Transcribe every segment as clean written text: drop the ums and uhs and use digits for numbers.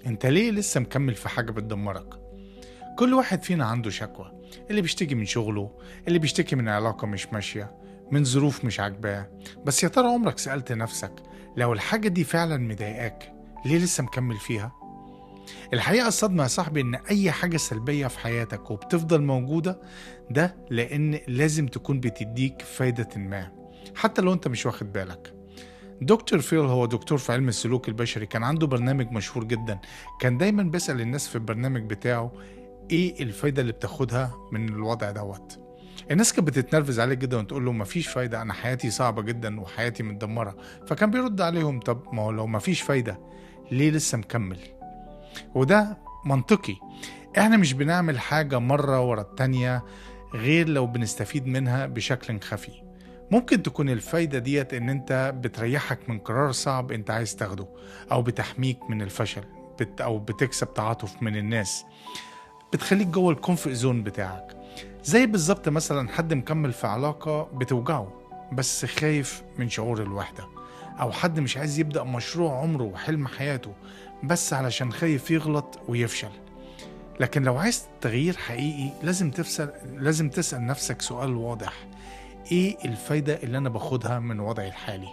انت ليه لسه مكمل في حاجة بتدمرك؟ كل واحد فينا عنده شكوى، اللي بيشتكي من شغله، اللي بيشتكي من علاقة مش ماشية، من ظروف مش عاجباه. بس يا ترى عمرك سألت نفسك لو الحاجة دي فعلا مضايقاك ليه لسه مكمل فيها؟ الحقيقة الصدمة يا صاحبي ان اي حاجة سلبية في حياتك وبتفضل موجودة، ده لان لازم تكون بتديك فايدة ما، حتى لو انت مش واخد بالك. دكتور فيل هو دكتور في علم السلوك البشري، كان عنده برنامج مشهور جدا. كان دايما بيسأل الناس في البرنامج بتاعه ايه الفايدة اللي بتاخدها من الوضع دوت. الناس كانت بتتنرفز عليه جدا وتقول له مفيش فايدة، انا حياتي صعبة جدا وحياتي متدمرة. فكان بيرد عليهم طب ما هو لو مفيش فايدة ليه لسه مكمل؟ وده منطقي. احنا مش بنعمل حاجة مرة ورا التانية غير لو بنستفيد منها بشكل خفي. ممكن تكون الفايدة ديت ان انت بتريحك من قرار صعب انت عايز تاخده، او بتحميك من الفشل، او بتكسب تعاطف من الناس، بتخليك جوه الكومفورت زون بتاعك. زي بالظبط مثلا حد مكمل في علاقة بتوجعه بس خايف من شعور الوحدة، او حد مش عايز يبدأ مشروع عمره وحلم حياته بس علشان خايف يغلط ويفشل. لكن لو عايز تغيير حقيقي لازم تسأل نفسك سؤال واضح: ايه الفايدة اللي انا باخدها من وضعي الحالي؟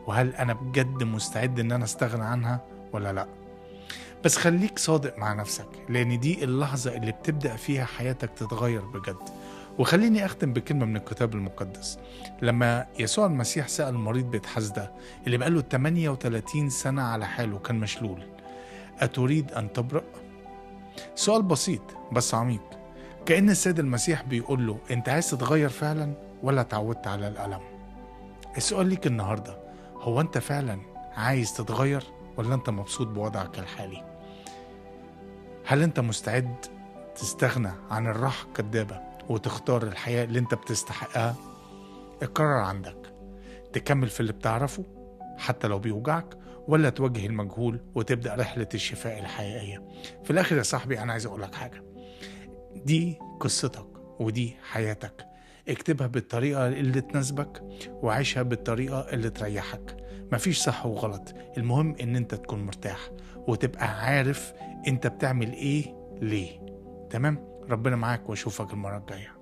وهل انا بجد مستعد ان انا استغنى عنها ولا لا؟ بس خليك صادق مع نفسك، لان دي اللحظة اللي بتبدأ فيها حياتك تتغير بجد. وخليني اختم بكلمة من الكتاب المقدس. لما يسوع المسيح سأل المريض بيتحسدة اللي بقاله 38 سنة على حاله كان مشلول: أتريد أن تبرأ؟ سؤال بسيط بس عميق. كأن السيد المسيح بيقول له انت عايز تتغير فعلا ولا تعودت على الألم؟ السؤال ليك النهاردة: هو انت فعلا عايز تتغير ولا انت مبسوط بوضعك الحالي؟ هل انت مستعد تستغنى عن الراحة الكدابة وتختار الحياة اللي انت بتستحقها؟ القرار عندك. تكمل في اللي بتعرفه حتى لو بيوجعك، ولا تواجه المجهول وتبدأ رحلة الشفاء الحقيقية؟ في الآخر يا صاحبي أنا عايز أقولك حاجة: دي قصتك ودي حياتك. اكتبها بالطريقة اللي تناسبك وعيشها بالطريقة اللي تريحك. مفيش صح وغلط، المهم ان انت تكون مرتاح وتبقى عارف انت بتعمل ايه ليه. تمام؟ ربنا معاك واشوفك المرة الجاية.